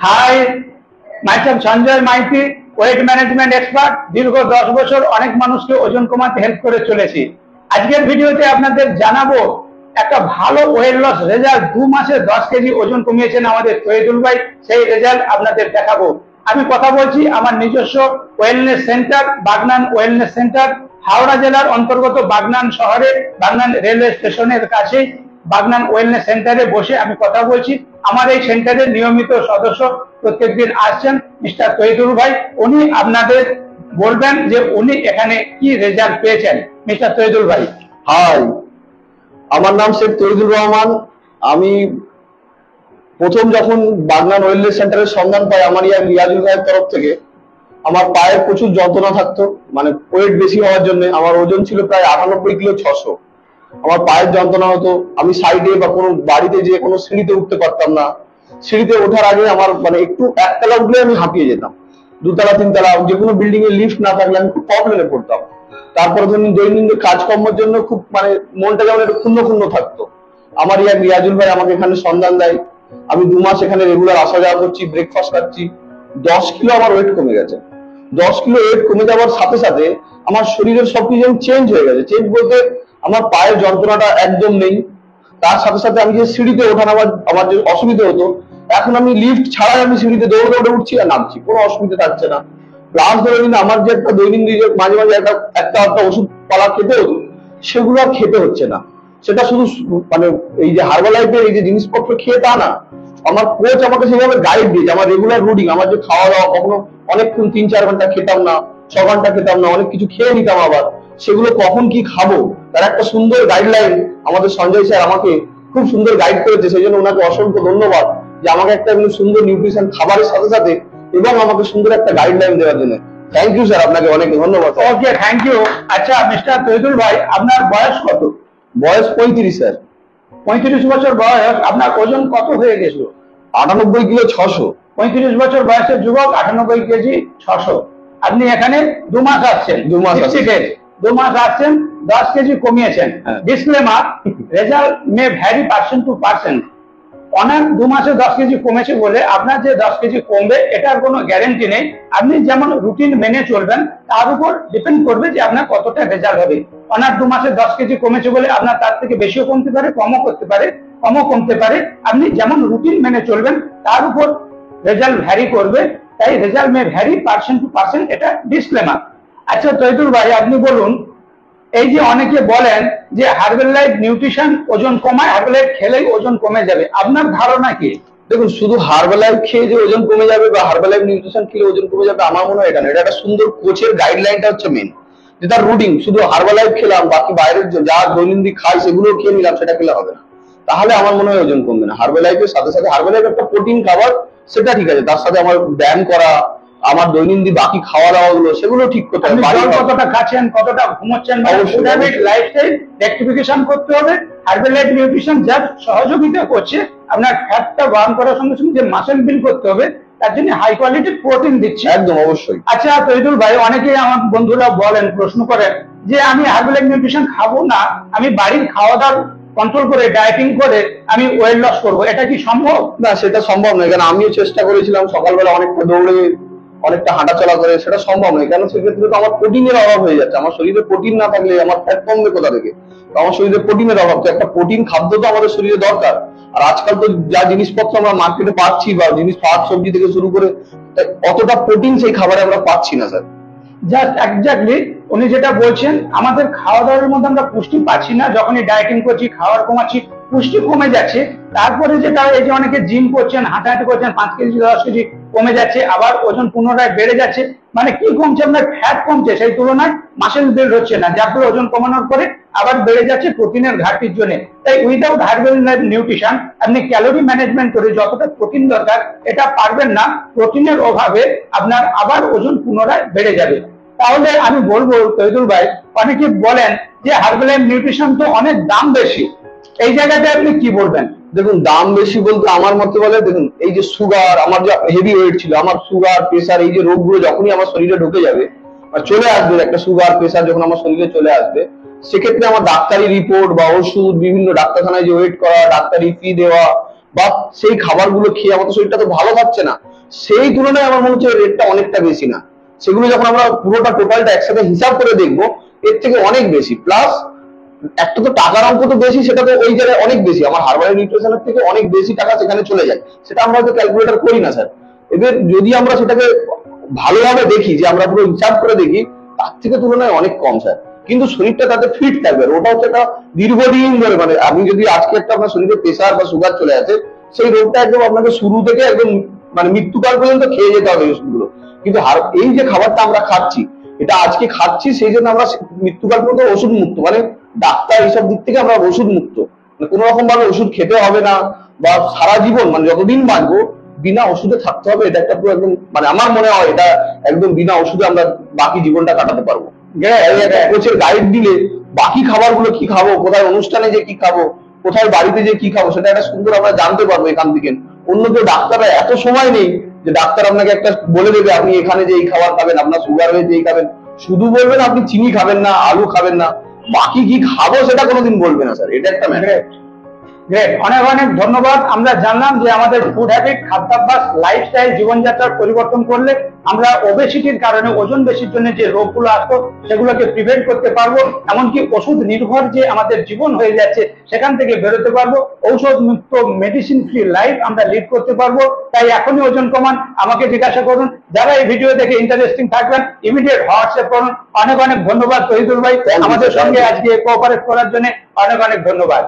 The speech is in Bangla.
High, myself Sanjay Maiti, weight management expert. দীর্ঘ 10 বছর অনেক মানুষকে ওজন কমাতে হেল্প করে চলেছি। আজকের ভিডিওতে আপনাদের জানাবো একটা ভালো ওয়েট লস রেজাল্ট। 2 মাসে 10 কেজি ওজন কমিয়েছেন আমাদের তহিদুল ভাই, সেই রেজাল্ট আপনাদের দেখাবো। আমি কথা বলছি আমার নিজস্ব wellness centre, Bagnan wellness centre, Howrah জেলার অন্তর্গত বাগনান শহরে, বাগনান রেলওয়ে স্টেশনের কাছে বাগনান ওয়েলনেস সেন্টারে বসে আমি কথা বলছি। আমার এই সেন্টারের নিয়মিত সদস্য প্রত্যেকদিন আসছেন মিস্টার তহিদুল ভাই। উনি আপনাদের বলবেন যে উনি এখানে কি রেজাল্ট পেয়েছেন। মিস্টার তহিদুল ভাই। হাই, আমার নাম শেখ তহিদুর রহমান। আমি প্রথম যখন বাগনান ওয়েলনেস সেন্টারের সন্ধান পাই আমার রিয়াজুল ভাইয়ের তরফ থেকে, আমার পায়ের প্রচুর যন্ত্রণা থাকতো, মানে ওয়েট বেশি হওয়ার জন্য। আমার ওজন ছিল প্রায় 98 কিলো 600। আমার পায়ের যন্ত্রণা হতো, আমি সাইডে বা কোনো বাড়িতে যে কোনো সিঁড়িতে উঠতে পারতাম না। সিঁড়িতে ওঠার আগে আমার মানে একটু একতলা উঠলে আমি হাঁপিয়ে যেতাম, 2তলা 3তলা যে কোনো বিল্ডিং এর লিফট না থাকলে আমি খুব প্রবলেমে পড়তাম। তারপরে ধরুন দৈনন্দিন কাজকর্মের জন্য খুব মানে মনটা যেমন একটু ক্ষুণ্ণ ক্ষুণ্ণ থাকতো। আমার রিয়াজুল ভাই আমাকে এখানে সন্ধান দেয়। আমি 2 মাস এখানে রেগুলার আসা যাওয়া করছি, ব্রেকফাস্ট খাচ্ছি। 10 কিলো আমার ওয়েট কমে গেছে। 10 কিলো ওয়েট কমে যাওয়ার সাথে সাথে আমার শরীরের সবকিছু চেঞ্জ হয়ে গেছে। চেঞ্জ বলতে আমার পায়ের যন্ত্রণাটা একদম নেই। তার সাথে সাথে আমি যে সিঁড়িতে ওঠা নামার আমার যে অসুবিধা হতো, এখন আমি লিফট ছাড়াই আমি সিঁড়িতে দৌড়ে দৌড়ে উঠছি আর নামছি, কোনো অসুবিধা থাকছে না। প্লাস ধরে নিন আমার যে একটা দৈনন্দিন মাঝে মাঝে একটা ওষুধ পালা খেতে হতো, সেগুলো আর খেতে হচ্ছে না। সেটা শুধু মানে এই যে হার্বালাইফের এই যে জিনিসপত্র খেয়ে তা না, আমার কোচ আমাকে সেভাবে গাইড দিয়েছে। আমার রেগুলার রুটিন, আমার যে খাওয়া দাওয়া, কখনো অনেকক্ষণ 3-4 ঘন্টা খেতাম না, 6 ঘন্টা খেতাম না, অনেক কিছু খেয়ে নিতাম আবার, সেগুলো কখন কি খাবো তার একটা সুন্দর গাইডলাইন আমাদের সঞ্জয় স্যার আমাকে খুব সুন্দর গাইড করেছে। সেই জন্য ওনাকে অসংখ্য ধন্যবাদ যে আমাকে একটা সুন্দর নিউট্রিশন খাবারের সাথে সাথে এবং আমাকে সুন্দর একটা গাইডলাইন দেওয়ার জন্য। থ্যাংক ইউ স্যার, আপনাকে অনেক ধন্যবাদ। ওকে, থ্যাংক ইউ। আচ্ছা মিস্টার তহিদুল ভাই, আপনার বয়স কত? বয়স 35 স্যার। 35 বছর বয়স। আপনার ওজন কত হয়ে গেছিল? 98 কিলো 600। 35 বছর বয়সের যুবক, 98 কেজি 600। আপনি এখানে 2 মাস আসছেন, 2 মাস 2 মাস আসছেন, 10 কেজি কমিয়েছেন। Disclaimer, result may vary person to person. অনেক 2 মাসে 10 কেজি কমেছে বলে আপনার যে 10 কেজি কমবে এটার কোনো গ্যারেন্টি নেই। আপনি যেমন রুটিন মেনে চলবেন তার উপর ডিপেন্ড করবে যে আপনার কতটা রেজাল্ট হবে। অনার 2 মাসে 10 কেজি কমেছে বলে আপনার তার থেকে বেশিও কমতে পারে, কমও করতে পারে, কমও কমতে পারে। আপনি যেমন রুটিন মেনে চলবেন তার উপর রেজাল্ট ভ্যারি করবে। তাই result may vary person to person, এটা ডিসক্লেমার। আচ্ছা তহিদুল ভাই, আপনি বলুন, এই যে অনেকে বলেন যে হার্বাল লাইফ নিউট্রিশন ওজন কমায়, হার্বাল লাইফ খেলেই ওজন কমে যাবে, আপনার ধারণা কি? দেখুন, শুধু হার্বাল লাইফ খেয়ে যে ওজন কমে যাবে বা হার্বাল লাইফ নিউট্রিশন খেলে ওজন কমে যাবে আমার মনে হয় এটা না। এটা একটা সুন্দর কোচের গাইডলাইনটা হচ্ছে মেন, যে তার রুটিন। শুধু হার্বাল লাইফ খেলাম, বাকি বাইরের যা দৈনন্দিন খাই সেগুলো খেয়ে নিলাম, সেটা খেলে হবে না, তাহলে আমার মনে হয় ওজন কমবে না। হার্বাল লাইফের সাথে সাথে হার্বাল লাইফ একটা প্রোটিন খাবার, সেটা ঠিক আছে, তার সাথে আমার ব্যায়াম করা, আমার দৈনন্দিন বাকি খাওয়া দাওয়া গুলো সেগুলো ঠিক করতে হবে। জল কতটা খাচ্ছেন, কতটা ঘুমোচ্ছেন, লাইফস্টাইল রেক্টিফিকেশন করতে হবে। হার্বাল লাইফ নিউট্রিশন যা সহযোগিতা করছে আপনার ফ্যাটটা বার্ন করার সঙ্গে সঙ্গে যে মাসেল বিল্ড করতে হবে, তার জন্য হাই কোয়ালিটির প্রোটিন দিচ্ছে। একদম অবশ্যই। আচ্ছা তহিদুল ভাই, অনেকেই আমার বন্ধুরা বলেন, প্রশ্ন করেন যে আমি হার্বাল লাইফ নিউট্রিশন খাবো না, আমি বাড়ির খাওয়া দাওয়া কন্ট্রোল করে ডায়েটিং করে আমি ওয়েট লস করবো, এটা কি সম্ভব? না, সেটা সম্ভব নয়। কারণ আমিও চেষ্টা করেছিলাম সকালবেলা অনেকটা দৌড়ে, অনেকটা হাঁটাচলা করে, সেটা সম্ভব নয়। কারণ সেক্ষেত্রে তো আমার প্রোটিনের অভাব হয়ে যাচ্ছে। আমার শরীরে প্রোটিন না থাকলে আমার ফ্যাট কমবে কোথা থেকে? তো আমার শরীরে প্রোটিনের অভাব, তো একটা প্রোটিন খাদ্য তো আমাদের শরীরে দরকার। আর আজকাল তো যা জিনিসপত্র আমরা মার্কেটে পাচ্ছি বা জিনিস শাক সবজি থেকে শুরু করে, অতটা প্রোটিন সেই খাবারে আমরা পাচ্ছি না স্যার। জাস্ট এক্স্যাক্টলি উনি যেটা বলছেন, আমাদের খাওয়া দাওয়ার মধ্যে আমরা পুষ্টি পাচ্ছি না। যখনই ডায়েটিং করছি, খাওয়ার কমাচ্ছি, পুষ্টি কমে যাচ্ছে। তারপরে যেটা, এই যে অনেকে জিম করছেন, হাঁটাহাঁটি করছেন, 5 কেজি 10 কেজি কমে যাচ্ছে, আবার ওজন পুনরায় বেড়ে যাচ্ছে। মানে কি কমছে? আপনার ফ্যাট কমছে, সেই তুলনায় মাসেল বিল্ড হচ্ছে না, যার ফলে ওজন কমানোর পরে আবার বেড়ে যাচ্ছে প্রোটিনের ঘাটতির জন্য। তাই উইদাউট হার্বাল লাইফ নিউট্রিশন আপনি ক্যালোরি ম্যানেজমেন্ট করে যতটা প্রোটিন দরকার এটা পারবেন না। প্রোটিনের অভাবে আপনার আবার ওজন পুনরায় বেড়ে যাবে। তাহলে আমি বলবো তহিদুল ভাই, অনেকে বলেন যে হার্বাল লাইফ নিউট্রিশন তো অনেক দাম বেশি, এই জায়গাটা আপনি কি বলবেন? দেখুন, দাম বেশি বলতে আমার মতে বলে, দেখুন এই যে সুগার, আমার যে হেভি ওয়েট ছিল, আমার সুগার প্রেসার এই যে রোগগুলো যখনই আমার শরীরে ঢুকে যাবে আর চলে আসবে, একটা সুগার প্রেসার যখন আমার শরীরে চলে আসবে, সেক্ষেত্রে আমার ডাক্তারি রিপোর্ট বা ওষুধ, বিভিন্ন ডাক্তারখানায় যে ওয়েট করা, ডাক্তারি ফি দেওয়া বা সেই খাবারগুলো খেয়ে আমার তো শরীরটা তো ভালো থাকছে না। সেই তুলনায় আমার মনে হচ্ছে রেটটা অনেকটা বেশি না। সেগুলো যখন আমরা পুরোটা টোটালটা একসাথে হিসাব করে দেখবো, এর থেকে অনেক বেশি। প্লাস একটা তো টাকার অঙ্ক তো বেশি, সেটা তো ওই জায়গায় অনেক বেশি, আমার হার্বাল নিউট্রিশনের থেকে অনেক বেশি টাকা সেখানে চলে যায়। সেটা আমরা হয়তো ক্যালকুলেটর করি না স্যার। এবার যদি আমরা সেটাকে ভালোভাবে দেখি, যে আমরা পুরো হিসাব করে দেখি, তার থেকে তুলনায় অনেক কম স্যার। কিন্তু শরীরটা তাতে ফিট থাকবে, আর ওটা হচ্ছে একটা দীর্ঘদিন ধরে, মানে আপনি যদি আজকে একটা আপনার শরীরে প্রেশার বা সুগার চলে আসে, সেই রোগটা একদম আপনাকে শুরু থেকে একদম মানে মৃত্যুকাল পর্যন্ত খেয়ে যেতে হবে ওষুধগুলো। কিন্তু এই যে খাবারটা আমরা খাচ্ছি, এটা আজকে খাচ্ছি সেই জন্য আমরা মৃত্যুকাল পর্যন্ত ওষুধ মুক্ত, মানে ডাক্তার এইসব দিক থেকে আমরা ওষুধ মুক্ত, মানে কোনো রকম ভাবে ওষুধ খেতে হবে না, বা সারা জীবন মানে যতদিন বাঁচবো বিনা ওষুধে থাকতে হবে। এটা একটা পুরো একদম, মানে আমার মনে হয় এটা একদম বিনা ওষুধে আমরা বাকি জীবনটা কাটাতে পারবো। কোচের গাইড দিলে বাকি খাবারগুলো কি খাবো, কোথায় অনুষ্ঠানে যে কি খাবো, কোথায় বাড়িতে যে কি খাবো, সেটা একটা সুন্দর আমরা জানতে পারবো এখান থেকে। অন্য কেউ ডাক্তাররা এত সময় নেই যে ডাক্তার আপনাকে একটা বলে দেবে আপনি এখানে যে এই খাবার খাবেন, আপনার সুগার হয়েছে এই খাবেন, শুধু বলবেন আপনি চিনি খাবেন না, আলু খাবেন না, বাকি কি খাবো সেটা কোনোদিন বলবে না স্যার। এটা একটা ম্যাটার। গ্রেট, অনেক অনেক ধন্যবাদ। আমরা জানলাম যে আমাদের ফুড হ্যাবিট, খাদ্যাভ্যাস, লাইফস্টাইল, জীবনযাত্রার পরিবর্তন করলে আমরা ওবেসিটির কারণে, ওজন বেশির জন্য যে রোগগুলো আসতো সেগুলোকে প্রিভেন্ট করতে পারবো। এমনকি ওষুধ নির্ভর যে আমাদের জীবন হয়ে যাচ্ছে সেখান থেকে বেরোতে পারবো। ঔষধ মুক্ত, মেডিসিন ফ্রি লাইফ আমরা লিড করতে পারবো। তাই এখনই ওজন কমান, আমাকে জিজ্ঞাসা করুন। যারা এই ভিডিও দেখে ইন্টারেস্টিং থাকবেন, ইমিডিয়েট হোয়াটসঅ্যাপ করুন। অনেক অনেক ধন্যবাদ তহিদুল ভাই, আমাদের সঙ্গে আজকে কোঅপারেট করার জন্য অনেক অনেক ধন্যবাদ।